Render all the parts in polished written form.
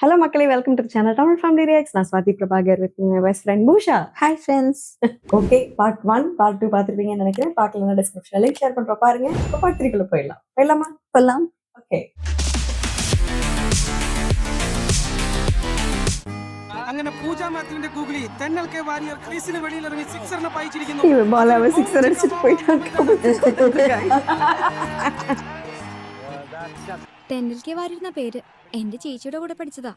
Hello, Makkali. Welcome to the channel Tamil Family Reacts. நான் Swathi Prabhakar with my best friend Busha. Hi friends. Okay, part 1, part 2 பார்த்துருப்பீங்கன்னு நினைக்கிறேன். பார்க்கலன்னா டிஸ்கிரிப்ஷன்ல link share பண்றோம் பாருங்க. இப்போ part 3 குள்ள போயிடலாமா? போலாம். ஓகே. അങ്ങനെ പൂജാ മാത്യുവിന്റെ ഗൂഗിളിൽ തെന്നൽ കെ വാരിയർ ക്രീസിന് വെളിയിൽ ഇറങ്ങി സിക്സറിനെ പായിച്ചിരിക്കുന്നു. ഇവ ബാലാവ സിക്സർ അടിച്ചിട്ട് പോയിട്ടാണ്. തെന്നൽ കെ വാരിയിരുന്ന പേര് എന്റെ ചേച്ചിയുടെ കൂടെ പഠിച്ചതാ.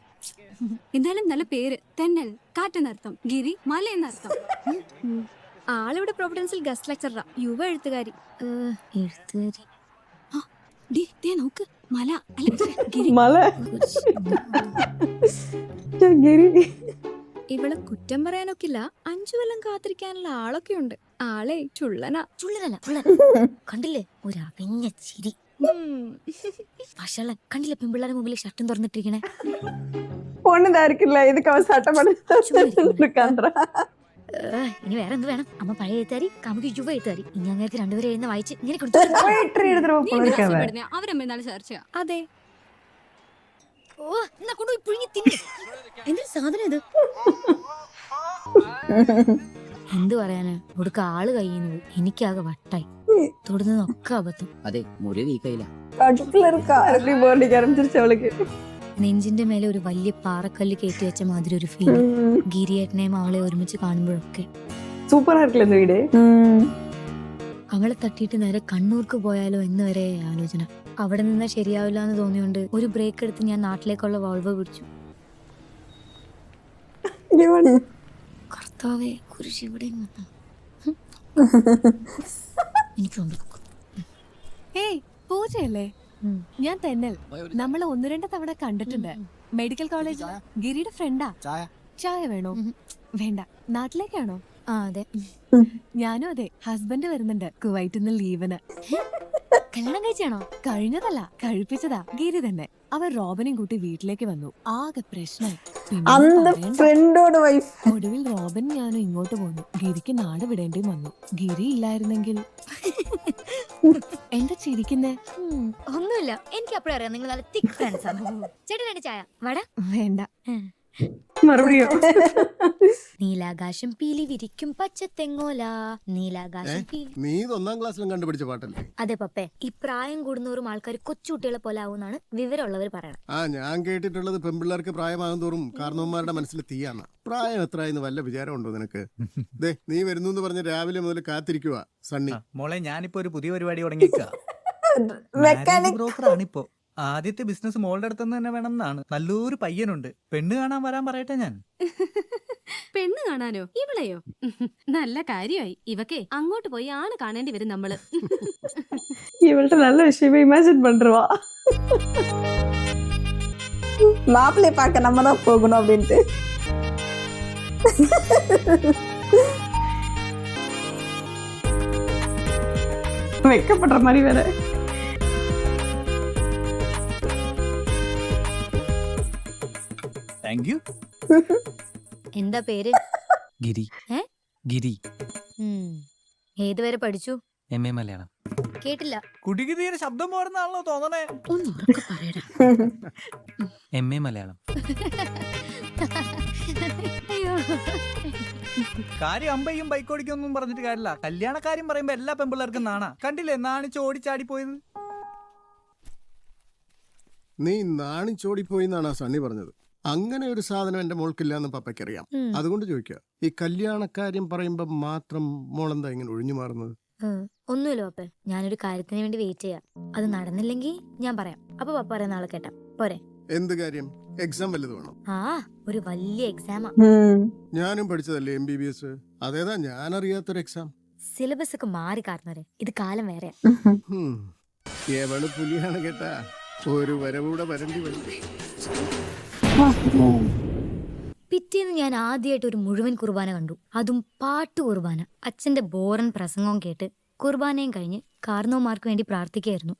എന്നാലും നല്ല പേര്. തെന്നൽ കാറ്റെന്നർത്ഥം, ഗിരി മല എന്നർത്ഥം. ആളിവിടെ പ്രൊവിഡൻസിൽ ഗസ്റ്റ് ലെക്ചറാ. യുവ എഴുത്തുകാരി. നോക്ക്, മല അല്ല ഗിരി. മല. ഗിരി. ഇവളെ കുറ്റം പറയാനൊക്കില്ല. 5 കൊല്ലം കാത്തിരിക്കാനുള്ള ആളൊക്കെ ഉണ്ട്. ആളെ ചുള്ളനാ. ചുള്ളനല്ല കണ്ടില്ലേ ഒരു അവിഞ്ഞ ചിരി. പക്ഷേ കണ്ടില്ലേ പെൺപിള്ളേരുടെ മുമ്പിൽ ഷർട്ടും തുറന്നിട്ടിരിക്കണേ. പൊണ്ണുതായിരിക്കില്ല ഇതൊക്കെ അവൻ സട്ടപ്പെടുത്താൻ. ഇനി വേറെ എന്ത് വേണം? അമ്മ പഴയ എഴുത്താരി, കാമുക്ക് യുവ എഴുത്താരി. ഇനി അങ്ങനെ രണ്ടുപേരെ എഴുന്ന വായിച്ച് ഇങ്ങനെ അവരമ്മ ചർച്ച. അതെ. ഓ എന്നാ കൊണ്ടുപോയി പുഴുങ്ങി തിന്നു. എന്തൊരു സാധനം ഇത്? എന്ത് പറയാന്, ഒടുക്ക ആള് കഴിയുന്നു. എനിക്കാകെ വട്ടായി. തൊടുന്നതൊക്കെ അബദ്ധം. അതെ, മുറി വീക്കയില്ല. നെഞ്ചിന്റെ മേലെ ഒരു വലിയ പാറക്കല്ല് കയറ്റി വെച്ച മാതിരി ഒരു ഫീൽ. ഗിരിയേട്ടനെയും അവളെ ഒരുമിച്ച് കാണുമ്പോഴൊക്കെ സൂപ്പർ ആയിരിക്കില്ല വീട്. അവളെ തട്ടിയിട്ട് നേരെ കണ്ണൂർക്ക് പോയാലോ എന്ന് വരെ ആലോചന. അവിടെ നിന്നാ ശരിയാവില്ല എന്ന് തോന്നിയോണ്ട് ഒരു ബ്രേക്ക് എടുത്ത് ഞാൻ നാട്ടിലേക്കുള്ള വോൾവോ പിടിച്ചു. കർത്താവേ, കുരിശ് ഇവിടെ ഏയ് പൂജയല്ലേ? ഞാൻ തെന്നൽ. നമ്മള് 1-2 തവണ കണ്ടിട്ടുണ്ട്. Medical college. ഗിരിയുടെ ഫ്രണ്ടാ. ചായ വേണോ? വേണ്ട. നാട്ടിലേക്കാണോ? ആ അതെ. ഞാനും അതെ. ഹസ്ബൻഡ് വരുന്നുണ്ട് കുവൈറ്റിൽ നിന്ന് ലീവിന്. കല്യാണം കഴിച്ചാണോ? കഴിഞ്ഞതല്ല, കഴിപ്പിച്ചതാ. ഗിരി തന്നെ. അവർ റോബിനെയും കൂട്ടി വീട്ടിലേക്ക് വന്നു. ആകെ പ്രശ്നമായി. ഒടുവിൽ റോബിൻ ഞാനും ഇങ്ങോട്ട് പോന്നു. ഗിരിക്ക് നാട് വിടേണ്ടി വന്നു. ഗിരി ഇല്ലായിരുന്നെങ്കിൽ. എന്താ ചിരിക്കുന്നേ? ഒന്നുമില്ല, എനിക്ക് അപ്പോഴും അറിയാം നിങ്ങൾ നല്ല തിക് ഫ്രണ്ട്സ് ആണ്. ചേട്ടൻ 2 ചായ വട? വേണ്ട. മറുപടിയോ? നീലാകാശം പീലി വിരിക്കും പച്ചത്തെങ്ങോല. നീലാകാശം പീലി. നീ 1ാം ക്ലാസ്സിലും കണ്ടുപിടിച്ച പാട്ടല്ലേ? അതെ പപ്പേ. ഈ പ്രായം കൂടുന്നവരും ആൾക്കാർ കൊച്ചുകുട്ടികളെ പോലെ ആവുന്നാണ് വിവരമുള്ളവർ പറയണം. ഞാൻ കേട്ടിട്ടുള്ളത് പെൺപിള്ളേർക്ക് പ്രായമാകും തോറും കാരണവന്മാരുടെ മനസ്സിൽ തീയാണ്. പ്രായം എത്രയെന്ന് വല്ല വിചാരമുണ്ടോ നിനക്ക്? ദേ, നീ വരുന്നു എന്ന് പറഞ്ഞ് രാവിലെ മുതൽ കാത്തിരിക്കുക സണ്ണി. മോളെ, ഞാനിപ്പോ ഒരു പുതിയ പരിപാടി തുടങ്ങിയേക്കാ. ബ്രോക്കറാണിപ്പോ. ആദ്യത്തെ ബിസിനസ് മോളുടെ അടുത്ത് തന്നെ വേണം എന്നാണ്. നല്ലൊരു പയ്യനുണ്ട്. പെണ്ണ് കാണാൻ വരാൻ പറയട്ടെ ഞാൻ. പെണ്ണ് കാണാനോ? ഇവളെയോ? നല്ല കാര്യമായി. ഇവക്കെ അങ്ങോട്ട് പോയി ആണ് കാണേണ്ടി വരും നമ്മള്. இவள்கிட்ட நல்ல விஷயமே இமேஜின் பண்றவா. மாப்பிள்ளை பார்க்க நம்ம தான் போகணும் அப்படின்ட்டு. வெக்கப்படுற மாதிரி வேற. Thank you. എന്താ പേര്? ഗിരി. ഗിരി. ഏതുവരെ പഠിച്ചു? MA മലയാളം. കേട്ടില്ല. കുടിക്ക് തീരെ ശബ്ദം പോരുന്നാണല്ലോ തോന്നണേ. ഒന്ന് ഉറക്കെ പറയടാ. MA മലയാളം. കാര്യം അമ്പയും ബൈക്ക് ഓടിക്കൊന്നും പറഞ്ഞിട്ട് കാര്യമില്ല. കല്യാണക്കാര്യം പറയുമ്പോ എല്ലാ പെമ്പിള്ളേർക്കും നാണാ. കണ്ടില്ലേ നാണിച്ച് ഓടിച്ചാടി പോയത്? നീ നാണിച്ചോടിപ്പോയി എന്നാണ് സണ്ണി പറഞ്ഞത്. അങ്ങനെ ഒരു സാധനം എന്റെ മോൾക്കില്ലാന്ന് പപ്പയ്ക്കറിയാം. അതുകൊണ്ട് ചോദിക്കുക, ഈ കല്യാണക്കാര്യം പറയുമ്പോ മാത്രം മോളെന്താ ഇങ്ങനെ ഒഴിഞ്ഞു മാറുന്നത്? ഒന്നുമില്ല പപ്പ, ഞാനൊരു കാര്യത്തിന് വേണ്ടി വെയിറ്റ് ചെയ്യാം. അത് നടന്നില്ലെങ്കിൽ ഞാൻ പറയാം. അപ്പൊ പപ്പ പറയുന്ന ആളെ കേട്ടാ പോരെ? എന്ത് കാര്യം? എക്സാം വല്ലത് വേണം? ആ, ഒരു വലിയ എക്സാമാ. ഞാനും പഠിച്ചതല്ലേ MBBS. അതേതാ ഞാൻ അറിയാത്തൊരു എക്സാം? സിലബസ് ഒക്കെ മാറി കാരണവരെ. ഇത് കാലം വേറെ. എവള് പുലിയാണ് കേട്ടാ. ഒരു വരവൂടെ വരണ്ടി വരും. പിറ്റേന്ന് ഞാൻ ആദ്യമായിട്ട് ഒരു മുഴുവൻ കുർബാന കണ്ടു. അതും പാട്ടു കുർബാന. അച്ഛന്റെ ബോറൻ പ്രസംഗവും കേട്ട് കുർബാനയും കഴിഞ്ഞ് കാർന്നോമാർക്ക് വേണ്ടി പ്രാർത്ഥിക്കായിരുന്നു.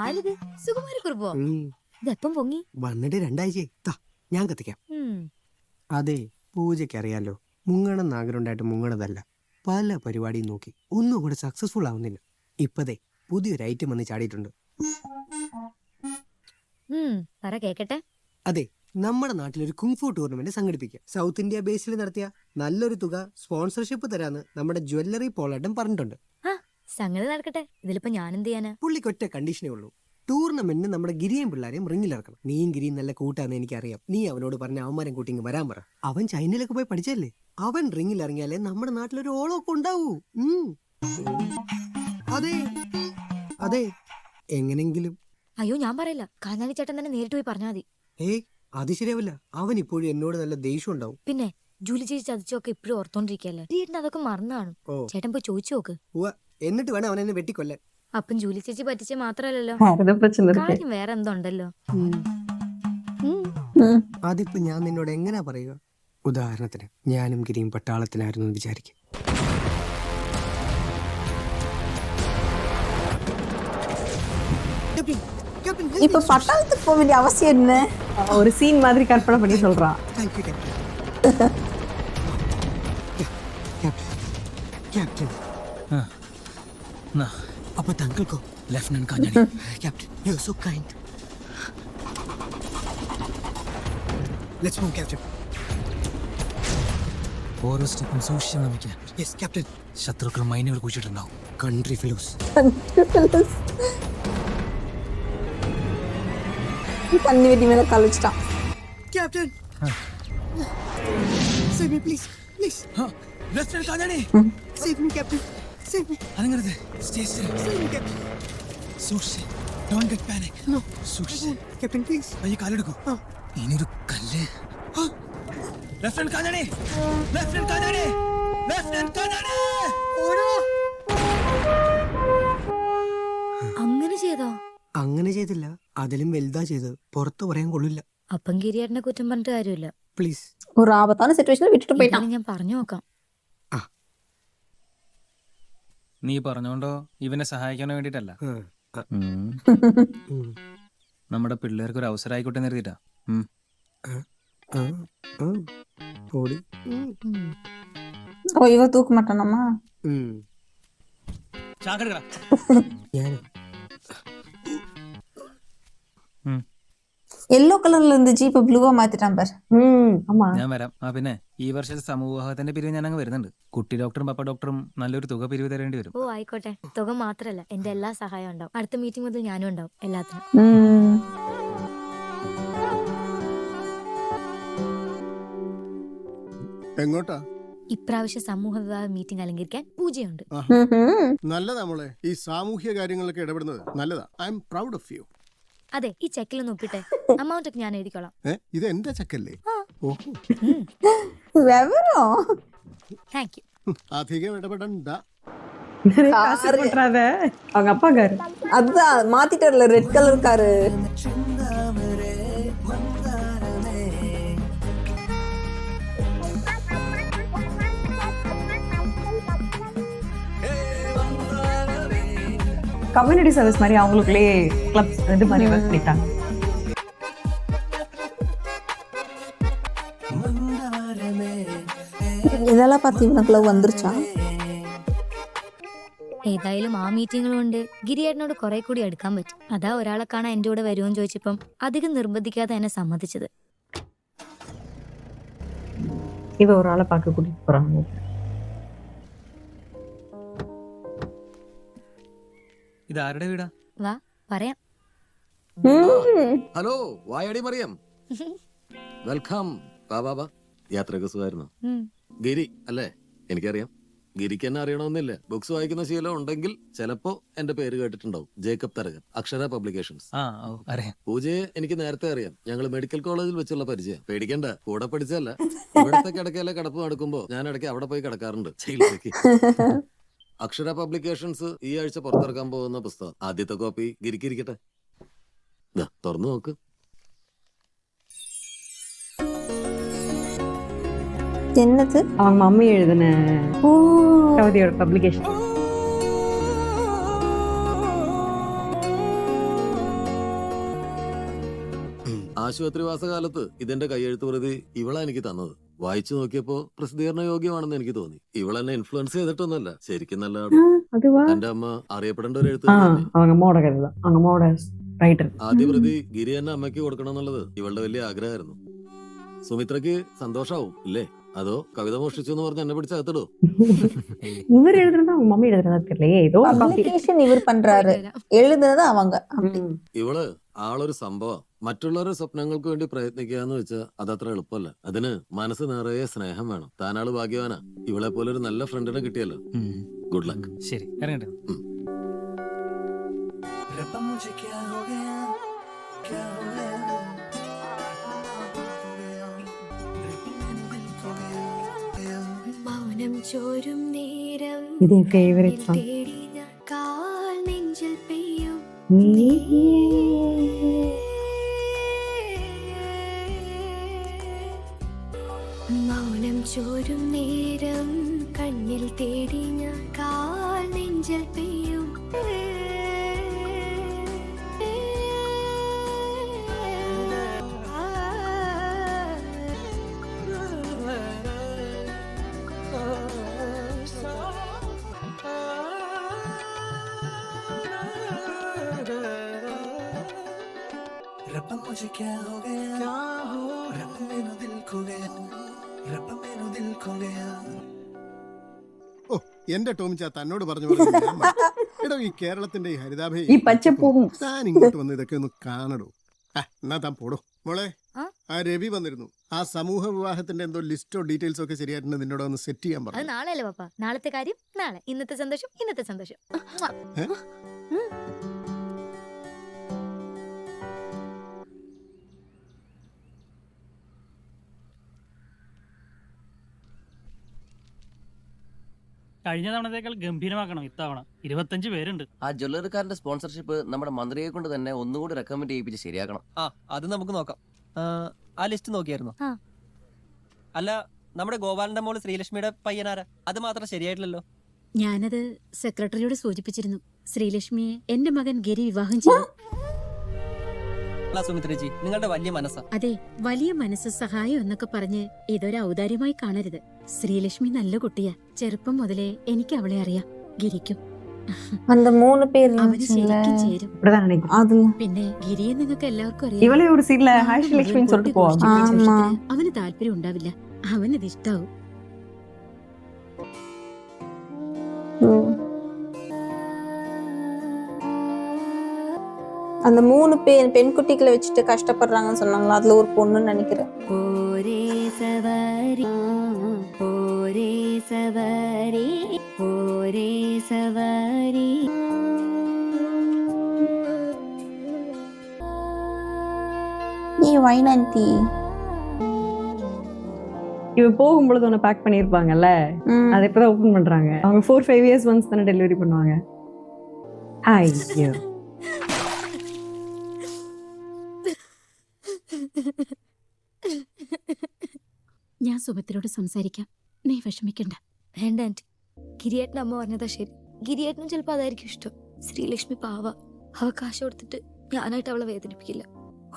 ആരിത്? സുകുമാരി കുർബോ? ഇതെപ്പം പൊങ്ങി? വന്നിട്ട് 2 ആഴ്ചയായി. ഞാൻ കത്തിക്കാം. അതെ, പൂജയ്ക്ക് അറിയാലോ, മുങ്ങണം ആഗ്രഹമുണ്ടായിട്ട് മുങ്ങണതല്ല. പല പരിപാടിയും നോക്കി ഒന്നും കൂടെ സക്സസ്ഫുൾ ആവുന്നില്ല. ഇപ്പതേ പുതിയൊരു ഐറ്റം വന്ന് ചാടിയിട്ടുണ്ട്. പറ കേക്കട്ടെ. അതെ, നമ്മുടെ നാട്ടിലൊരു കുങ്ഫു ടൂർണമെന്റ് സംഘടിപ്പിക്കുക. സൗത്ത് ഇന്ത്യ ബേസിൽ നടത്തിയ നല്ലൊരു തുക സ്പോൺസർഷിപ്പ് തരാന്ന് നമ്മുടെ ജ്വല്ലറി പോളേട്ടൻ പറഞ്ഞിട്ടുണ്ട്. ആ സംഗതി നടക്കട്ടെ. ഇതിലിപ്പോ ഞാൻ എന്ത് ചെയ്യാനാ? പുള്ളിക്കൊറ്റ കണ്ടീഷനേ ഉള്ളൂ. ടൂർണമെന്റിന് നമ്മുടെ ഗിരിയും പിള്ളേരെയും റിങ്ങിലിറക്കണം. നീയും ഗിരിയും നല്ല കൂട്ടാന്ന് എനിക്കറിയാം. നീ അവനോട് പറഞ്ഞ അവന്മാരും കൂട്ടിങ് വരാൻ പറ. അവൻ ചൈനയിലൊക്കെ പോയി പഠിച്ചല്ലേ. അവൻ റിങ്ങിൽ ഇറങ്ങിയാലേ നമ്മുടെ നാട്ടിലൊരു ഓളമൊക്കെ ഉണ്ടാവൂ. അതെ അതെ, എങ്ങനെങ്കിലും. അയ്യോ ഞാൻ പറയില്ല. കാഞ്ഞാലി ചേട്ടൻ തന്നെ നേരിട്ട് പോയി പറഞ്ഞാൽ മതി. ഏയ് അത് ശരിയാവില്ല. അവൻ ഇപ്പോഴും എന്നോട് നല്ല ദേഷ്യം ഉണ്ടാവും. പിന്നെ ജൂലി ചേച്ചി ചതിച്ചൊക്കെ ഇപ്പോഴും ഓർത്തോണ്ടിരിക്കല്ലേ. ചേട്ടൻ അതൊക്കെ മറന്നാണ്. ഓ ചേട്ടൻ പോയി ചോദിച്ചു നോക്ക്. എന്നിട്ട് വേണം അവൻ എന്നെ വെട്ടിക്കൊല്ലാൻ. അപ്പം ജൂലി ചേച്ചി പറ്റിച്ച മാത്രല്ലല്ലോ, കാര്യം വേറെ എന്തോ ഉണ്ടല്ലോ. അതിപ്പോ ഞാൻ നിന്നോട് എങ്ങനെയാ പറയുക? ഉദാഹരണത്തിന് ഞാനും ഗിരിയും പട്ടാളത്തിലായിരുന്നു എന്ന് വിചാരിക്കും. இப்ப பட்டாளத்துக்கு போக வேண்டிய அவசியம் என்ன? ஒரு சீன் மாதிரி கற்பனை பண்ணி சொல்றான். അപ്പൊ താങ്കൾക്കോ? Lieutenant Kanjani. Captain, you are so kind. Let's move captain. ഓരോ സ്റ്റെപ്പും സൂക്ഷിച്ച് നമിക്കാൻ. Yes captain. ശത്രുക്കൾ മൈനുകൾ കുഴിച്ചിട്ടുണ്ടാവും. Country fellows. தண்ணி வெட்டி மேல கழிச்சிட்டான். Captain save me please please. Lieutenant Kanjani. Save me captain, save me. അതങ്ങനത്തെ stay still. Save me captain. സൂക്ഷിച്ച്. Don't get panic. നോ സൂക്ഷിച്ച്. Captain please. പയ്യെ കാലെടുക്കൂ. ഇനിയൊരു കല്ല്. Lieutenant Kanjani. Lieutenant Kanjani. Lieutenant Kanjani. അങ്ങനെ ചെയ്തോ? അങ്ങനെ ചെയ്തില്ല, അതിലും വലുതാ ചെയ്തത്. പുറത്ത് പറയാൻ കൊള്ളില്ല. അപ്പം ഗിരിയേട്ടനെ കുറ്റം പറഞ്ഞിട്ട് കാര്യമില്ല. പ്ലീസ്. ஒரு ஆபத்தான சிச்சுவேஷன்ல விட்டுட்டு போயிட்டான். ഇതാണ് ഞാൻ പറഞ്ഞു നോക്കാം. നീ പറഞ്ഞോണ്ടോ ഇവനെ സഹായിക്കാൻ വേണ്ടിട്ടല്ല, നമ്മുടെ പിള്ളേർക്ക് ഒരു അവസരം ആയിക്കോട്ടെ നിർത്തിട്ടാ. ஓ இவ தூக்க மாட்டானாமா? യെല്ലോ കളറിൽ ഇരുന്ന് ജീപ്പ് ബ്ലൂവാ മാറ്റിട്ടാൻ പാർ. ഞാൻ വരാം. പിന്നെ ഈ വർഷത്തെ സമൂഹത്തിന്റെ പിരിവ് ഞാൻ അങ്ങ് വരുന്നുണ്ട്. കുട്ടി ഡോക്ടറും പപ്പ ഡോക്ടറും നല്ലൊരു തുക പിരിവ് തരേണ്ടി വരും. ഓ ആയിക്കോട്ടെ. തുക മാത്രല്ല, എന്റെ എല്ലാ സഹായവും ഉണ്ടാവും. അടുത്ത മീറ്റിംഗ് മുതൽ ഞാനും ഉണ്ടാവും എല്ലാത്തിനും. എങ്ങോട്ടാ? ഇപ്രാവശ്യം സമൂഹ വിവാഹ മീറ്റിംഗ് അലങ്കരിക്കാൻ പൂജയുണ്ട്. നല്ലതാ മോളെ, ഈ സാമൂഹ്യ കാര്യങ്ങളൊക്കെ ഇടപെടുന്നത് നല്ലതാ. I am proud of you. അതെ, ഈ ചെക്കിലൊന്ന് ഒപ്പിട്ടെ. അമൗണ്ട് ഒക്കെ ഞാൻ എഴുതിക്കോളാം. ഇത് എന്റെ ചെക്കല്ലേ? ഓഹോ, താങ്ക് യു. അധികം ഇടപെടണ്ട. அவங்க அப்பா காரு அதான் மாத்திட்டார்ல, red colour car. Community service மாதிரி அவங்களுக்குள்ளே கிளப் இது மாதிரி ஒர்க் பண்ணிட்டாங்க. இதெல்லாம் பார்த்து இவனுக்குள்ள வந்துருச்சா? ഏതായാലും ആ മീറ്റിംഗ് കൊണ്ട് ഗിരിയേട്ടനോട് കുറെ കൂടി അടുക്കാൻ പറ്റും. അതാ ഒരാളെ കാണാൻ എന്റെ കൂടെ വരുമോന്ന് ചോദിച്ചപ്പം അധികം നിർബന്ധിക്കാതെ എന്നെ സമ്മതിച്ചത്. இவ ஒரு ஆளை பார்க்க கூட்டிட்டு போறாங்க. ഇത് ആരുടെ വീടാ? വാ പറയാം. ഹലോ, വായടി മറിയം. വെൽക്കം. ബാബാ, യാത്രയൊക്കെ സുഖമായിരുന്നു? ഗിരി അല്ലേ? എനിക്കറിയാം. ഗിരിക്ക് എന്നെ അറിയണമെന്നില്ല. ബുക്സ് വായിക്കുന്ന ശീലം ഉണ്ടെങ്കിൽ ചിലപ്പോ എന്റെ പേര് കേട്ടിട്ടുണ്ടാവും. ജേക്കബ് തരകൻ, അക്ഷര പബ്ലിക്കേഷൻസ്. പൂജയെ എനിക്ക് നേരത്തെ അറിയാം. ഞങ്ങൾ മെഡിക്കൽ കോളേജിൽ വെച്ചുള്ള പരിചയം. പേടിക്കണ്ട, കൂടെ പഠിച്ചല്ല. ഇവിടത്തെ കിടക്കയിലെ കിടപ്പ് നടക്കുമ്പോ ഞാൻ ഇടയ്ക്ക് അവിടെ പോയി കിടക്കാറുണ്ട് ചികിത്സയ്ക്ക്. അക്ഷര പബ്ലിക്കേഷൻസ് ഈ ആഴ്ച പുറത്തിറക്കാൻ പോകുന്ന പുസ്തകം. ആദ്യത്തെ കോപ്പി ഗിരിക്കിരിക്കട്ടെ. തുറന്നു നോക്ക്. என்னது? அவங்க மம்மி எழுதின கவிதையோட பப்ளிகேஷன். ആശുപത്രിവാസകാലത്ത് ഇതിന്റെ കയ്യെഴുത്ത് പ്രതി ഇവളാ എനിക്ക് തന്നത്. വായിച്ചു നോക്കിയപ്പോ പ്രസിദ്ധീകരണ യോഗ്യമാണെന്ന് എനിക്ക് തോന്നി. ഇവളെന്നെ ഇൻഫ്ലുവൻസ് ചെയ്തിട്ടൊന്നല്ല, ശരിക്കും നല്ലതാണ്. എന്റെ അമ്മ അറിയപ്പെടേണ്ട ഒരു എഴുത്തുകാരി. அவங்க அம்மாவோட கதை தான். அவங்க அம்மாவோட റൈറ്റർ. ആദ്യ പ്രതി ഗിരി തന്നെ അമ്മയ്ക്ക് കൊടുക്കണം എന്നുള്ളത് ഇവളുടെ വലിയ ആഗ്രഹമായിരുന്നു. സുമിത്രക്ക് സന്തോഷാവും ഇല്ലേ? അതോ കവിത മോഷ്ടിച്ചു എന്ന് പറഞ്ഞ് എന്നെ പിടിച്ചകത്തിടോ? இவர் எழுதுறதா அவங்க மம்மி எழுதுறதா தெரியல, ஏதோ copy. பப்ளிகேஷன் இவர் பண்றாரு, எழுதுனது அவங்க. அப்படி ഇവള് ആളൊരു സംഭവം. മറ്റുള്ളവരുടെ സ്വപ്നങ്ങൾക്ക് വേണ്ടി പ്രയത്നിക്കുക എന്ന് വെച്ചാൽ അതത്ര എളുപ്പമല്ല. അതിന് മനസ്സ് നിറയെ സ്നേഹം വേണം. താനാള് ഭാഗ്യവാനാ, ഇവളെ പോലെ ഒരു നല്ല ഫ്രണ്ടിനെ കിട്ടിയല്ലോ. Good luck. ശരി, ഇറങ്ങട്ടെ. മൗനം ചോരും നേരം இது என் ஃபேவரட் சாங். തേടി ഞാൻ കാൽ നെഞ്ചിൽ പെയ്യും മൗനം ചോരും നേരം കണ്ണിൽ തേടി ഞാൻ കാൽ നെഞ്ചിൽ പെയ്യും ഓ എന്റെ ടോമിച്ച തന്നോട് പറഞ്ഞു പറഞ്ഞു ഞാൻ മടുത്തു. എടോ ഈ കേരളത്തിന്റെ ഈ ഹരിതാഭയെ ഈ പച്ചപ്പൂവും. താൻ ഇങ്ങോട്ട് വന്ന് ഇതൊക്കെ ഒന്ന് കാണടോ. എന്നാ താൻ പോടോ. മോളെ, ആ? ആ രവി വന്നിരുന്നു. ആ സമൂഹ വിവാഹത്തിന്റെ എന്തോ ലിസ്റ്റോ ഡീറ്റെയിൽസോ ഒക്കെ ശരിയായിട്ടുണ്ട്, നിന്നോട് ഒന്ന് സെറ്റ് ചെയ്യാൻ അത് പറഞ്ഞു. നാളെ അല്ലേ പപ്പ? നാളത്തെ കാര്യം നാളെ, ഇന്നത്തെ സന്തോഷം ഇന്നത്തെ സന്തോഷം. ഏ? കഴിഞ്ഞ തവണത്തേക്കാൾ ഗംഭീരമാക്കണം ഇത്തവണ. 25 പേരുണ്ട്. ആ ജ്വല്ലറിക്കാരന്റെ സ്പോൺസർഷിപ്പ് നമ്മുടെ മന്ത്രിയെ കൊണ്ട് തന്നെ ഒന്നുകൂടി റെക്കമെൻഡ് ചെയ്യിപ്പിച്ച് ശരിയാക്കണം. ആ അത് നമുക്ക് നോക്കാം. ആ ലിസ്റ്റ് നോക്കിയായിരുന്നു? ആ. അല്ല, നമ്മുടെ ഗോപാലന്റെ മോള് ശ്രീലക്ഷ്മിയുടെ പയ്യനാരാ? അത് മാത്രം ശരിയായിട്ടില്ലല്ലോ. ഞാനത് സെക്രട്ടറിയോട് സൂചിപ്പിച്ചിരുന്നു. ശ്രീലക്ഷ്മിയെ എന്റെ മകൻ ഗിരി വിവാഹം ചെയ്തു. സുമിത്രേച്ചി, നിങ്ങളുടെ വലിയ മനസ്സാ. അതെ, വലിയ മനസ്സ് സഹായം എന്നൊക്കെ പറഞ്ഞ് ഇതൊരു ഔദാര്യമായി കാണരുത്. ശ്രീലക്ഷ്മി നല്ല കുട്ടിയാ. ചെറുപ്പം മുതലേ എനിക്ക് അവളെ അറിയാം. ഗിരിക്കും அந்த 3 பேர் അവന് ശരിക്കും ചേരും. இப்படிதான் நினைக்கிறேன். அதுல പിന്നെ ഗിരിയെ നിങ്ങൾക്ക് എല്ലാവർക്കും അറിയാം. இவளே ஒரு சீன்ல ஹாஷ் லட்சுமின்னு சொல்லிட்டு போவாங்க. ஆமா. അവന് താല്പര്യം ഉണ്ടാവില്ല. അവനത് ഇഷ്ടാവും. அந்த 3 பேர் பெண் குட்டிகளை வச்சுட்டு கஷ்டப்படுறாங்கன்னு சொன்னாங்களா, அதுல ஒரு பொண்ணுன்னு நினைக்கிறேன். ஒரே சவாரி ஒரே சவாரி ஒரே சவாரி. நீ வைனாந்தி இவ போகும்பொழுது ஒன்று பேக் பண்ணியிருப்பாங்கல்ல, அதை இப்பதான் ஓபன் பண்றாங்க. அவங்க 4-5 years ஒன்ஸ் தானே டெலிவரி பண்ணுவாங்க. ஐயோ, ഞാൻ സുഭദ്രയോട് സംസാരിക്കാം. നീ വിഷമിക്കണ്ട. വേണ്ട ആന്റി, ഗിരിയേട്ടൻ അമ്മ പറഞ്ഞതാ ശരി. ഗിരിയേട്ടനും ചിലപ്പോൾ അതായിരിക്കും ഇഷ്ടം. ശ്രീലക്ഷ്മി പാവ, അവ കാശ് കൊടുത്തിട്ട് ഞാനായിട്ട് അവളെ വേദനിപ്പിക്കില്ല.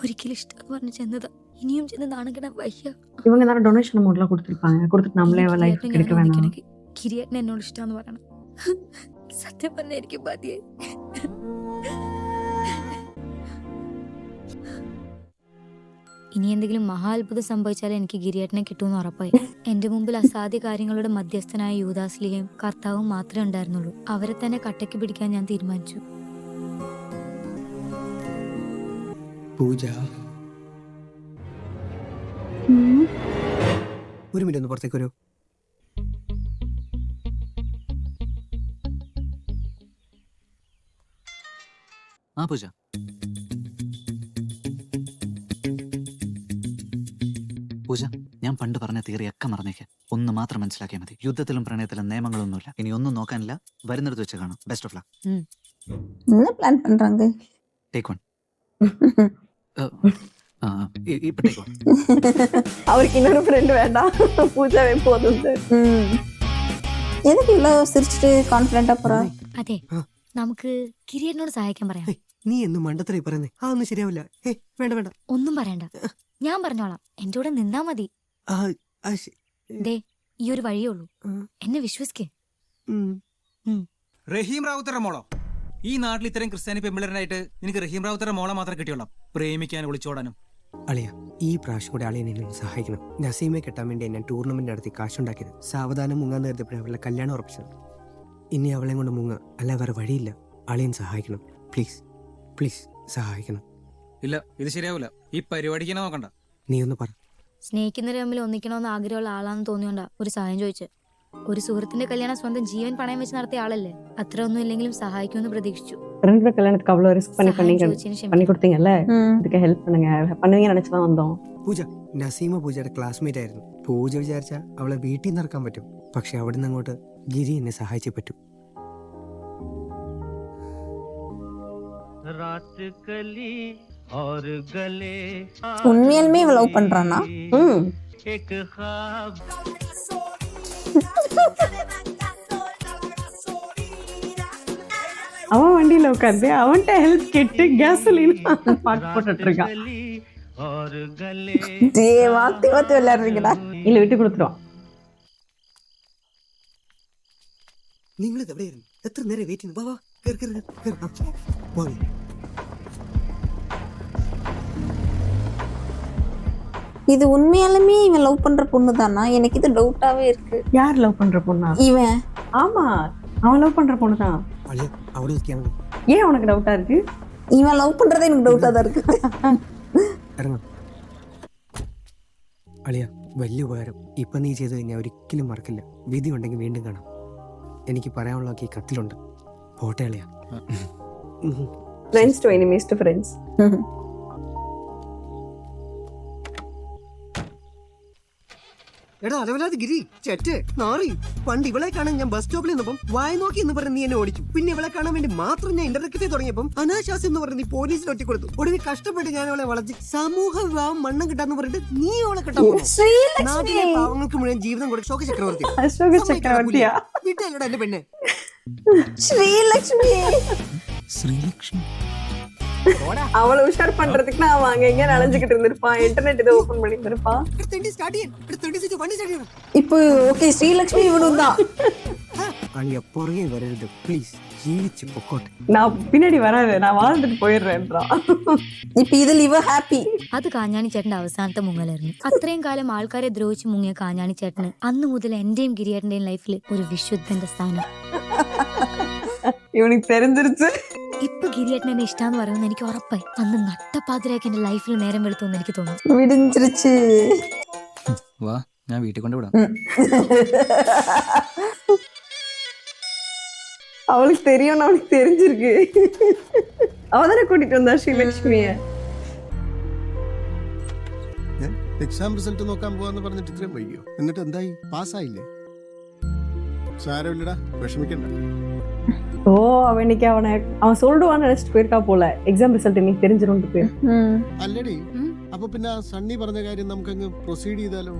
ഒരിക്കലും ഇഷ്ടം പറഞ്ഞ് ചെന്നതാ. ഇനിയും ചെന്ന് നാണക്കിടാൻ വയ്യ. இவங்க தானே டொனேஷன் அமௌண்ட்லாம் கொடுத்துருப்பாங்க. கொடுத்துட்டு நம்மளே அவ லைஃப் கிடைக்க வேணாம். ഗിരിയേട്ടൻ എന്നോട് ഇഷ്ടമാന്ന് പറയണം. സത്യം പറഞ്ഞ എനിക്ക് മതിയായി. ഇനി എന്തെങ്കിലും മഹാത്ഭുതം സംഭവിച്ചാലേ എനിക്ക് ഗിരിയേട്ടനെ കിട്ടുമെന്ന് ഉറപ്പായി. എന്റെ മുമ്പിൽ അസാധ്യ കാര്യങ്ങളുടെ മധ്യസ്ഥനായ യൂദാസ്ലിയും കർത്താവും മാത്രമേ ഉണ്ടായിരുന്നുള്ളൂ. അവരെ തന്നെ കട്ടയ്ക്ക് പിടിക്കാൻ ഞാൻ തീരുമാനിച്ചു. പൂജ, ഒരു മിനിറ്റ് ഒന്ന് പുറത്തേക്ക് വരൂ. ആ പൂജ, പൂജ, ഞാൻ പണ്ട് പറഞ്ഞ തിയറിയൊക്കെ മറന്നേക്ക്. ഒന്ന് മാത്രം മനസ്സിലാക്കിയാൽ മതി. യുദ്ധത്തിലും പ്രണയത്തിലും നിയമങ്ങളൊന്നുമില്ല. ഇനി ഒന്നും നോക്കാനില്ല. വരുന്നിടത്ത് വെച്ച് കാണാം. Best of luck. என்ன பிளான் பண்றாங்க? Take one. ഇപ്പൊ ടേക്ക് വൺ. அவருக்கு இன்னொரு ஃப்ரெண்ட் வேண்டாம், பூஜாவே போதும் சார். எதுக்கு இவ்வளவு சிரிச்சுட்டு கான்ஃபிடென்ட்டா போறா? അതെ, നമുക്ക് ഗിരിയേട്ടനോട് സഹായിക്കാൻ പറയാം. നീ എന്നും മണ്ടത്തരായി പറയുന്നേ. ആ ഒന്നും ശരിയാവില്ല. വേണ്ട വേണ്ട, ഒന്നും പറയണ്ട, ഞാൻ പറഞ്ഞോളാം. എന്റെ കൂടെ നിന്നാ മതി. ദേ, ഈ ഒരു വഴിയേ ഉള്ളൂ. എന്നെ വിശ്വസിക്കേ. റഹീം റാവുത്തറ മോളോ? ഈ നാട്ടിൽ ഇത്രയും ക്രിസ്ത്യാനി പെമ്പിളറിനായിട്ട് നിനക്ക് റഹീം റാവുത്തരുടെ മോളെ മാത്രം കിട്ടിയോളാം പ്രേമിക്കാൻ ഒളിച്ചോടാനും. അളിയ ഈ പ്രാവശ്യം കൂടെ അളിയൻ എന്നെ സഹായിക്കണം. നസീമെ കെട്ടാൻ വേണ്ടി ഞാൻ ടൂർണമെന്റ് നടത്തി കാശുണ്ടാക്കിയത്. സാവധാനം മുങ്ങാൻ നേരത്തെ അവളെ കല്യാണം ഉറപ്പിച്ചത്. ഇനി അവളെ കൊണ്ട് മുങ്ങ, അല്ല വേറെ വഴിയില്ല. അളിയൻ സഹായിക്കണം, പ്ലീസ് പ്ലീസ് സഹായിക്കണം. ഇല്ല, ഇത് ശരിയാവില്ല. ഈ പരിപാടിക്ക് തന്നെ നോക്കണ്ട. നീ ഒന്ന് പറ. സ്നേഹിക്കുന്നവരെ തമ്മിൽ ഒന്നിക്കണമെന്ന് ആഗ്രഹമുള്ള ആളാണെന്ന് തോന്നിയോണ്ടാ ഒരു സഹായം ചോദിച്ചു. ഒരു സുഹൃത്തിന്റെ കല്യാണം സ്വന്തം ജീവൻ പണയം വെച്ച് നടത്തിയ ആളല്ലേ. അത്ര ഒന്നും ഇല്ലെങ്കിലും സഹായിക്കുമെന്ന് പ്രതീക്ഷിച്ചു. ரெண்டு கல்யாணத்துக்கு அவ்வளோ ரிஸ்க் பண்ணி கொடுத்தீங்கல்ல, இதுக்கு ஹெல்ப் பண்ணுங்க பண்ணுவீங்கன்னு நினைச்சுதான் வந்தோம். പൂജ നസീമ പൂജയുടെ ക്ലാസ്മേറ്റ് ആയിരുന്നു. പൂജ വിചാരിച്ച അവളെ വീട്ടിൽ നിന്ന് ഇറക്കാൻ പറ്റും. പക്ഷെ അവിടെ നിന്ന് അങ്ങോട്ട് ഗിരി എന്നെ സഹായിച്ചേ പറ്റൂ. உண்மையாலுமே இவன் லவ் பண்றானா? அவன் வண்டியில உட்காந்து அவன்கிட்ட ஹெல்ப் கேட்டு கேசோலின் பாட்டு போட்டுட்டு இருக்கான். மாத்தி மாத்தி விளையாடுறீங்கடா. இல்ல விட்டு கொடுத்துருவான். നിങ്ങൾ എവിടെയായിരുന്നു? എത്ര നേരം വെയിറ്റ് ചെയ്യുന്നു? വാ വാ കേറ്. இது உண்மையாலுமே இவன் லவ் பண்ற பொண்ணு தானா? எனக்கு இது டவுட்டாவே இருக்கு. யார் லவ் பண்ற பொண்ணா? இவன். ஆமா, அவன் லவ் பண்ற பொண்ணு தான். അളിയ അവിടെ നിൽക്കാണ്. ஏன் உனக்கு டவுட்டா இருக்கு? இவன் லவ் பண்றதே எனக்கு டவுட்டா தான் இருக்கு. ഇറങ്ങാം. അളിയ വലിയ ഉപകാരം. ഇപ്പൊ നീ ചെയ്ത് ഞാൻ ഒരിക്കലും മറക്കില്ല. വിധി ഉണ്ടെങ്കിൽ വീണ്ടും കാണാം. എനിക്ക് പറയാനുള്ളതൊക്കെ ഈ കത്തിലുണ്ട്. പോട്ടെ അളിയ. Friends to enemies to friends. എടാ അലവലാതെ ഗിരി ചെറ്റ് നാറി. പണ്ട് ഇവളെ കാണാൻ ഞാൻ ബസ് സ്റ്റോപ്പിൽ നിന്നപ്പം വായ നോക്കി എന്ന് പറഞ്ഞ് നീ എന്നെ ഓടിച്ചു. പിന്നെ ഇവളെ കാണാൻ വേണ്ടി മാത്രം ഞാൻ ഇന്റർനെറ്റ് തുടങ്ങിയപ്പം അനാശാസം എന്ന് പറഞ്ഞ് നീ പോലീസിൽ ഒറ്റി കൊടുത്തു. ഒടുവിൽ കഷ്ടപ്പെട്ട് ഞാൻ അവളെ വളച്ച് സമൂഹ വിവാഹം മണ്ണം കിട്ടാന്ന് പറഞ്ഞിട്ട് നീ അവളെ കിട്ടാൻ നാട്ടിലെ പാവങ്ങൾക്ക് മുഴുവൻ ജീവിതം കൊടുക്കും. അശോക ചക്രവർത്തിയാ വീട്ടിലൂടെ എന്റെ പെണ്ണെ ശ്രീലക്ഷ്മി. ശ്രീലക്ഷ്മി அவளை உஷார் பண்றதுக்கு நான் அவன் அங்க எங்க நனைஞ்சுக்கிட்டு இருந்திருப்பான். இன்டர்நெட் இதை ஓபன் பண்ணி இருப்பான். இப்போ ஓகே ஸ்ரீலக்ஷ்மி இவனும் தான். அழிய புறகே வரരുത് പ്ലീസ്. ജീവിച്ചു പൊക്കോട്ടെ. நான் பின்னாடி வராது, நான் வாழ்ந்துட்டு போயிடுறேன்றான். ഇപ്പൊ ഇതിൽ ഇവ ഹാപ്പി. അത് കാഞ്ഞാണി ചേട്ടന്റെ അവസാനത്തെ മുങ്ങലായിരുന്നു. അത്രയും കാലം ആൾക്കാരെ ദ്രോഹിച്ച് മുങ്ങിയ കാഞ്ഞാണി ചേട്ടന് അന്ന് മുതൽ എന്റെയും ഗിരിയേട്ടന്റെയും ലൈഫിൽ ഒരു വിശുദ്ധന്റെ സ്ഥാനം. இவனுக்கு தெரிஞ்சிருச்சு. ഇപ്പൊ ഗിരിയേട്ടൻ എന്നെ ഇഷ്ടാന്ന് പറയുമെന്ന് എനിക്ക് ഉറപ്പായി. അന്ന് നട്ടപ്പാതിരാക്കി എന്റെ ലൈഫിൽ നേരം വെളുത്തുമെന്ന് എനിക്ക് തോന്നുന്നു. വിടിഞ്ചിരിച്ച്. വാ, ഞാൻ വീട്ടിൽ കൊണ്ടുവിടാം. அவளுக்கு தெரியும், அவனுக்கு தெரிஞ்சிருக்கு. அவதானே கூட்டிட்டு வந்தா ஸ்ரீலட்சுமிய. എക്സാം റിസൾട്ട് നോക്കാൻ പോവാന്ന് പറഞ്ഞിട്ട് ഇത്രയും വൈകിയോ? എന്നിട്ട് എന്തായി? പാസ്സായില്ലേ? സാരമില്ലടാ, വിഷമിക്കണ്ട. ஓ, அவனுக்கு அவன் சொல்லுவான்னு நினைச்சிட்டு போயிருக்கா போல. எக்ஸாம் ரிசல்ட் இன்னைக்கு தெரிஞ்சிரும். അല്ലടി, അപ്പൊ പിന്നെ സണ്ണി പറഞ്ഞ കാര്യം നമുക്കങ്ങ് പ്രൊസീഡ് ചെയ്താലോ?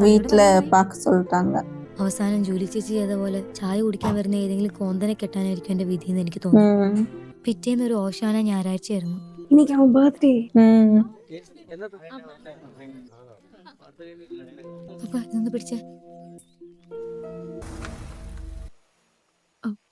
വീട്ടില് പാക്ക് சொல்லிட்டாங்க. അവസാനം ജൂലി ചേച്ചി ചെയ്ത പോലെ ചായ കുടിക്കാൻ വരുന്ന ഏതെങ്കിലും കോന്തനെ കെട്ടാനായിരിക്കും എന്റെ വിധി എന്ന് എനിക്ക് തോന്നുന്നു. പിറ്റേന്ന് ഒരു ഓശാന ഞായറാഴ്ചയായിരുന്നു. இன்னைக்கு அவன் பர்த்டே. അപ്പൊ ഇതൊന്ന് പിടിച്ചേ.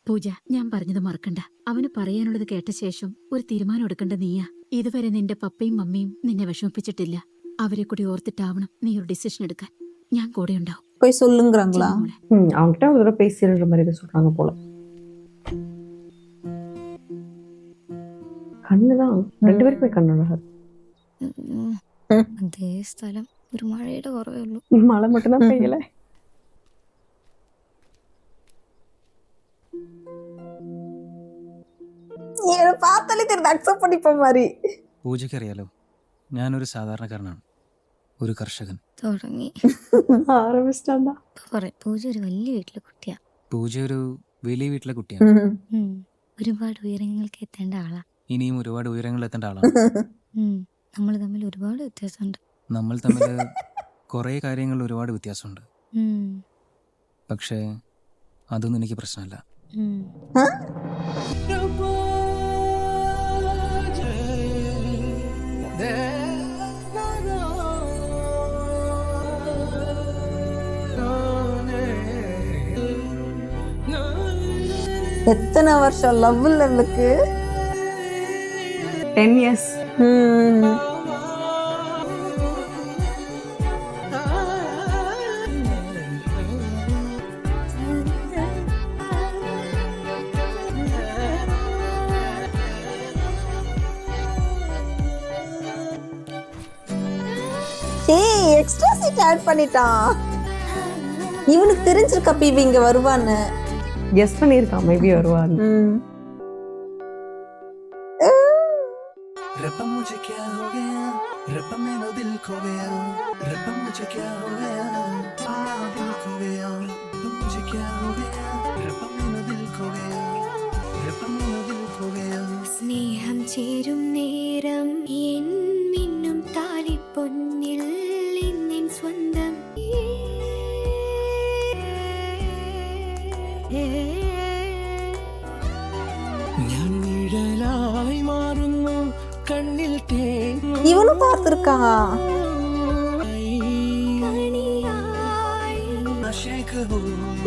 പൂജ, ഞാൻ പറഞ്ഞത് മറക്കണ്ട. അവന് പറയാനുള്ളത് കേട്ട ശേഷം ഒരു തീരുമാനം എടുക്കേണ്ട നീയാ. ഇതുവരെ നിന്റെ പപ്പയും മമ്മിയും നിന്നെ വിഷമിപ്പിച്ചിട്ടില്ല. അവരെ കൂടി ഓർത്തിട്ടാവണം നീ ഒരു ഡിസിഷൻ എടുക്കാൻ. ഞാൻ കൂടെ ഉണ്ടാവും. போய் சொல்லுங்கறாங்களா? அவன்கிட்ட ஒரு தடவை பேசிடுற மாதிரி சொல்றாங்க போல. കണ്ണുதான் രണ്ടു പേർക്ക് പോയി കണ്ണുള്ളത്. അതേ സ്ഥലം, ഒരു മഴയുടെ കുറവേ ഉള്ളൂ. മഴ மட்டும் தான் പെയ്യല. പൂജയ്ക്ക് അറിയാലോ, ഞാനൊരു സാധാരണക്കാരനാണ്, ഒരു കർഷകൻ. തുടങ്ങി പൂജ ഒരു വലിയ വീട്ടിലെ കുട്ടിയാ. പൂജ ഒരു വലിയ വീട്ടിലെ കുട്ടിയാണ്. ഒരുപാട് ഉയരങ്ങൾക്ക് എത്തേണ്ട ആളാ. ഇനിയും ഒരുപാട് ഉയരങ്ങളിൽ എത്തേണ്ട ആളാണ്. നമ്മൾ തമ്മിൽ ഒരുപാട് വ്യത്യാസമുണ്ട്. നമ്മൾ തമ്മിൽ കുറേ കാര്യങ്ങളിൽ ഒരുപാട് വ്യത്യാസമുണ്ട്. പക്ഷേ അതൊന്നും എനിക്ക് പ്രശ്നമല്ല. எத்தனை வருஷம் லவ்ல இருக்கு? 10 years. ஏய், எக்ஸ்ட்ரா சீட் ஆட் பண்ணிட்டான். இவனுக்கு தெரிஞ்சிருக்கா பிவி இங்க வருவான்னு. கெஸ் பண்ணியிருக்கான் மேபி வருவான்னு. സ്നേഹം ചേരും നേരം എൻ മിന്നും താലി പൊന്നിൽ ഇന്നിൻ സ്വന്തം ഞാൻ നിഴലായി മാറുന്നു കണ്ണിൽ തേൻ. இவனும் பார்த்திருக்கா?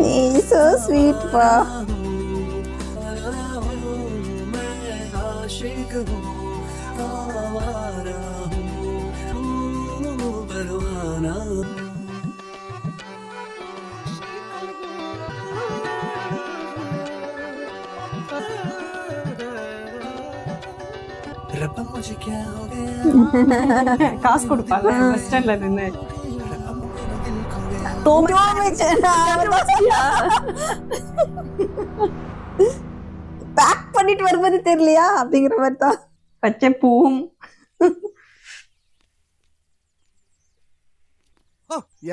ஏய், so sweet பா. காசு கொடுப்பாங்க பஸ் ஸ்டாண்ட்ல நின்று. பேக் பண்ணிட்டு வரும்போது தெரியலையா அப்படிங்கிற மாதிரி தான். പച്ച പൂവും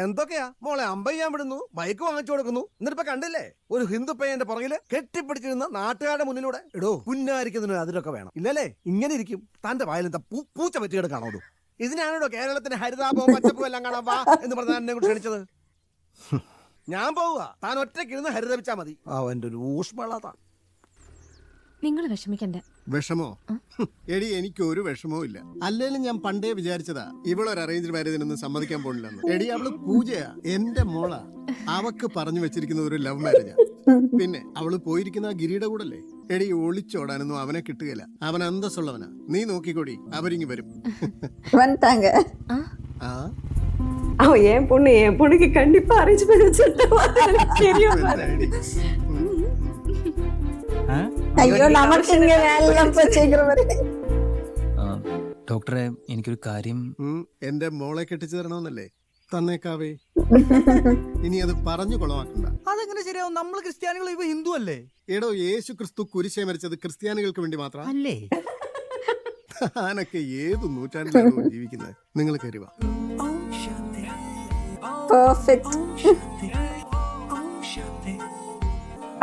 എന്തൊക്കെയാ മോളെ അമ്പയ്യാൻ വിടുന്നു, ബൈക്ക് വാങ്ങിച്ചു കൊടുക്കുന്നു, എന്നിട്ടിപ്പോ കണ്ടില്ലേ ഒരു ഹിന്ദു പയ്യന്റെ പുറകില് കെട്ടിപ്പിടിച്ചിരുന്ന നാട്ടുകാരുടെ മുന്നിലൂടെ. എടോ, പുന്നാരിക്കുന്നതിന് അതിലൊക്കെ വേണം. ഇല്ലല്ലേ ഇങ്ങനെ ഇരിക്കും. തന്റെ വായിലെന്താ പൂച്ച പറ്റി കിടക്കാണോ? ഇതിനാണോ കേരളത്തിന് ഹരിതാപവും പച്ചപ്പും എല്ലാം കാണാൻ വാ എന്ന് പറഞ്ഞാൽ എന്നെ കൂടി ക്ഷണിച്ചത്? ഞാൻ പോവുക, താൻ ഒറ്റയ്ക്കിരുന്ന് ഹരിതപിച്ചാ മതി. അവന്റെ ഒരു ഊഷ്മളത. നിങ്ങൾ വിഷമിക്കണ്ട. വിഷമോ? എടി, എനിക്ക് ഒരു വിഷമവും ഇല്ല. അല്ലേലും ഞാൻ പണ്ടേ വിചാരിച്ചതാ ഇവളൊരു അറേഞ്ച് മാരേജിനൊന്നും സമ്മതിക്കാൻ പോണില്ലെന്ന്. എടി, അവള് പൂജയാ, എന്റെ മോളാ. അവക്ക് പറഞ്ഞു വെച്ചിരിക്കുന്ന ഒരു ലവ് മാരേജാ. പിന്നെ അവള് പോയിരിക്കുന്ന ആ ഗിരിയുടെ കൂടല്ലേ. എടി, ഒളിച്ചോടാനൊന്നും അവനെ കിട്ടുകയില്ല. അവൻ അന്തസ്സുള്ളവനാ. നീ നോക്കിക്കോടി, അവരിങ്ങി വരും. அவன் என் பொண்ணுக்கு கண்டிப்பா அரேஞ்ச் பண்ணி வச்சிருக்கேன். അയ്യോ, നമുക്ക് ഇങ്ങനെ എല്ലാം പച്ചേക്കിற மாதிரி. ഡോക്ടറെ, എനിക്കൊരു കാര്യം. എന്റെ മോളെ കെട്ടിച്ചു തരണമെന്നല്ലേ തന്നേക്കാവേ. ഇനി അത് പറഞ്ഞു കൊളവാക്കണ്ട. അതെങ്ങനെ ശരിയാവും? നമ്മൾ ക്രിസ്ത്യാനികൾ, ഇവ ഹിന്ദു അല്ലേ? എടോ, യേശു ക്രിസ്തു കുരിശേ മരിച്ചത് ക്രിസ്ത്യാനികൾക്ക് വേണ്ടി മാത്രം അല്ലേ? താനൊക്കെ ഏത് നൂറ്റാണ്ടിലാണോ ജീവിക്കുന്നത്? നിങ്ങൾ കരുവാ.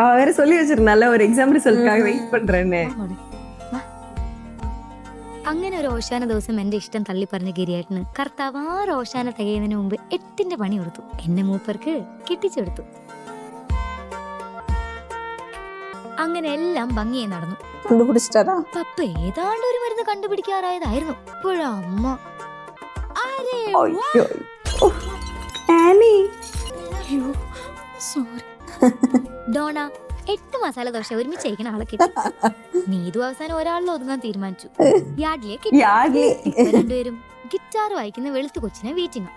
அவ வேற சொல்லி வச்சிருந்தால ஒரு எக்ஸாம் ரிசல்ட்காக வெயிட் பண்றேன்னு. അങ്ങനെ ഒരു ഓശാന ദിവസം എന്റെ ഇഷ്ടം തള്ളി പറഞ്ഞ ഗിരിയേട്ടന് കർത്താവ് 6 ഓശാന തികയുന്നതിന് മുമ്പ് 8ന്റെ പണി കൊടുത്തു. എന്നെ മൂപ്പർക്ക് കെട്ടിച്ചെടുത്തു. അങ്ങനെ എല്ലാം ഭംഗിയായി നടന്നു. പപ്പ ഏതാണ്ട് ഒരു മരുന്ന് കണ്ടുപിടിക്കാറായതായിരുന്നു. ഇപ്പോഴാ അമ്മ ഡോണ 8 മസാല ദോശ ഒരുമിച്ച് കഴിക്കണ ആളെ കിട്ടി. നീതു അവസാനം ഒരാളിൽ ഒതുങ്ങാൻ തീരുമാനിച്ചു. യാഡ്ലിയെ കിട്ടി. രണ്ടുപേരും ഗിറ്റാർ വായിക്കുന്ന വെളുത്തു കൊച്ചിനെ വീറ്റിങ്ങ.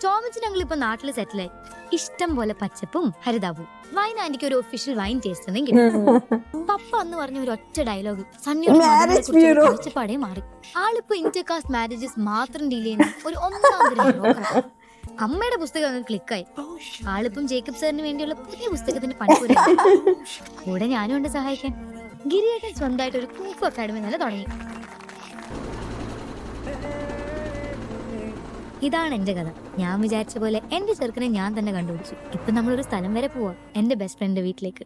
ടോമച്ച് ഞങ്ങൾ ഇപ്പൊ നാട്ടില് സെറ്റിലായി. ഇഷ്ടം പോലെ പച്ചപ്പും ഹരിതാപവും. വൈൻ ആന്റിക്ക് ഒരു ഒഫീഷ്യൽ വൈൻ ടേസ്റ്റ് എന്നെങ്കിൽ പപ്പ അന്ന് പറഞ്ഞ ഒരു ഒറ്റ ഡയലോഗ് സണ്ണിയുടെ കാഴ്ചപ്പാടേ മാറി. ആളിപ്പോ ഇന്റർകാസ്റ്റ് മാരേജസ് മാത്രം ഡീൽ ചെയ്യുന്ന ഒരു 1 അമ്മയുടെ പുസ്തകം അങ്ങ് ക്ലിക്കായി. ആളിപ്പം ജേക്കബ് സാറിന് വേണ്ടിയുള്ള പുതിയ പുസ്തകത്തിന്റെ പണിക്കൂര. കൂടെ ഞാനും ഉണ്ട് സഹായിക്കാൻ. ഗിരിയേട്ടൻ സ്വന്തമായിട്ട് ഒരു കുക്കു അക്കാഡമി തന്നെ തുടങ്ങി. ഇതാണ് എന്റെ കഥ. ഞാൻ വിചാരിച്ച പോലെ എന്റെ ചെറുക്കനെ ഞാൻ തന്നെ കണ്ടുപിടിച്ചു. ഇപ്പൊ നമ്മളൊരു സ്ഥലം വരെ പോവാ, എന്റെ ബെസ്റ്റ് ഫ്രണ്ടിന്റെ വീട്ടിലേക്ക്.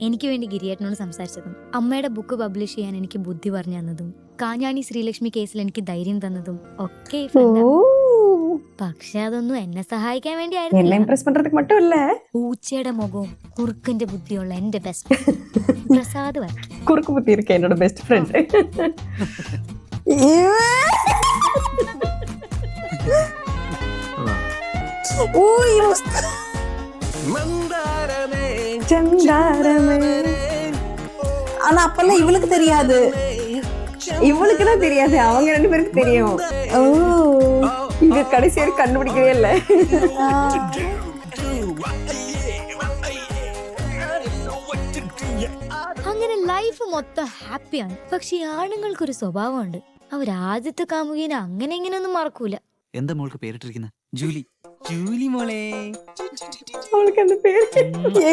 എനിക്ക് വേണ്ടി ഗിരിയേട്ടനോട് സംസാരിച്ചതും അമ്മയുടെ ബുക്ക് പബ്ലിഷ് ചെയ്യാൻ എനിക്ക് ബുദ്ധി പറഞ്ഞു തന്നതും കാഞ്ഞാണി ശ്രീലക്ഷ്മി കേസിൽ എനിക്ക് ധൈര്യം തന്നതും ഒക്കെ. പക്ഷെ അതൊന്നും എന്നെ സഹായിക്കാൻ വേണ്ടിയായിരുന്നു. പൂച്ചയുടെ മുഖവും കുറുക്കന്റെ ബുദ്ധിയുള്ള എന്റെ ബെസ്റ്റ് പ്രസാദ് വർക്കി. കുറുക്ക് ബുദ്ധി ഇരിക്ക എന്നോട് ബെസ്റ്റ് ഫ്രണ്ട്. செந்தாரமே. ஆனா அப்பெல்லாம் இவளுக்கு தெரியாது. இவளுக்கு தான் தெரியாது, அவங்க 2 பேருக்கு தெரியும். ஓ இது கடைசி வரைக்கும் கண்டுபிடிக்கவே இல்ல. അങ്ങനെ ലൈഫ് മൊത്തം ഹാപ്പിയാണ്. പക്ഷെ ഈ ആണുങ്ങൾക്കൊരു സ്വഭാവമുണ്ട്. അവർ ആദ്യത്തെ കാമുകീനെ അങ്ങനെ ഇങ്ങനെയൊന്നും മറക്കൂല. എന്താ മോൾക്ക് പേരിട്ടിരിക്കുന്നത്? ജൂലി. ജൂലി മോളെ. அவளுக்கு அந்த பேர்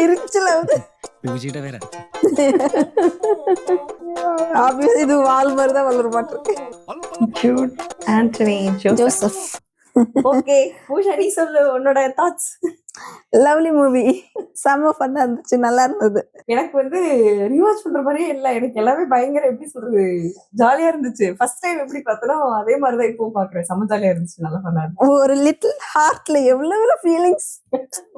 எரிச்சலாவது. പൂജയുടെ പേരാ. ஆப்வியஸ் இது வால் மாதிரி தான் வளர மாட்டிருக்கு. ஜூட் ஆண்டனி ஜோசப். ஓகே பூஜா, நீ சொல்லு உன்னோட தாட்ஸ். லவ்லி மூவி செம்ம ஃபன்னா இருந்துச்சு, நல்லா இருந்தது. எனக்கு வந்து ரிவாச் பண்ற மாதிரியே இல்ல, எனக்கு எல்லாமே பயங்கர எப்படி சொல்றது ஜாலியா இருந்துச்சு. ஃபர்ஸ்ட் டைம் எப்படி பார்த்தனோ அதே மாதிரிதான் இப்போ பாக்குறேன். செம்ம ஜாலியா இருந்துச்சு, நல்லா ஃபன்னா இருந்துச்சு. ஒரு லிட்டில் ஹார்ட்ல எவ்வளவு ஃபீலிங்ஸ்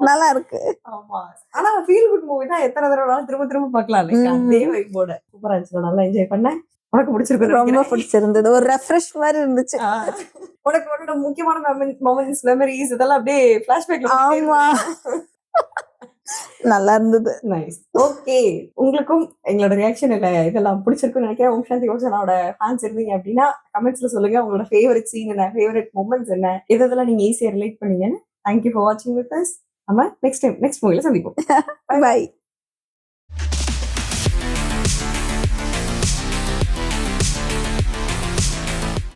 நல்லா இருக்கு. ஆமா, ஆனா ஃபீல் குட் மூவி தான், எத்தனை தடவை திரும்ப திரும்ப பார்க்கலாம். அதே வைப்போட சூப்பரா இருந்துச்சு, நல்லா என்ஜாய் பண்ணேன். உனக்கு பிடிச்சிருக்கு? ரொம்ப பிடிச்சிருந்தது, ஒரு ரெஃப்ரெஷ் மாதிரி இருந்துச்சு. உனக்கு உன்னோட முக்கியமான மொமெண்ட்ஸ், மெமரிஸ் இதெல்லாம் அப்படியே ஃபிளாஷ்பேக்ல. ஆமா நல்லா இருந்தது. நைஸ். ஓகே, உங்களுக்கும் எங்களோட ரியாக்ஷன் இல்ல இதெல்லாம் பிடிச்சிருக்குன்னு நினைக்கிறேன். ஓம் சாந்தி ஓஷனோட ஃபேன்ஸ் இருந்தீங்க அப்படின்னா கமெண்ட்ஸ்ல சொல்லுங்க உங்களோட ஃபேவரட் சீன் என்ன, ஃபேவரட் மொமெண்ட்ஸ் என்ன, இதெல்லாம் நீங்க ஈஸியா ரிலேட் பண்ணீங்கன்னு. தேங்க்யூ ஃபார் வாட்சிங் வித் அஸ். நம்ம நெக்ஸ்ட் மூவில சந்திப்போம். பை.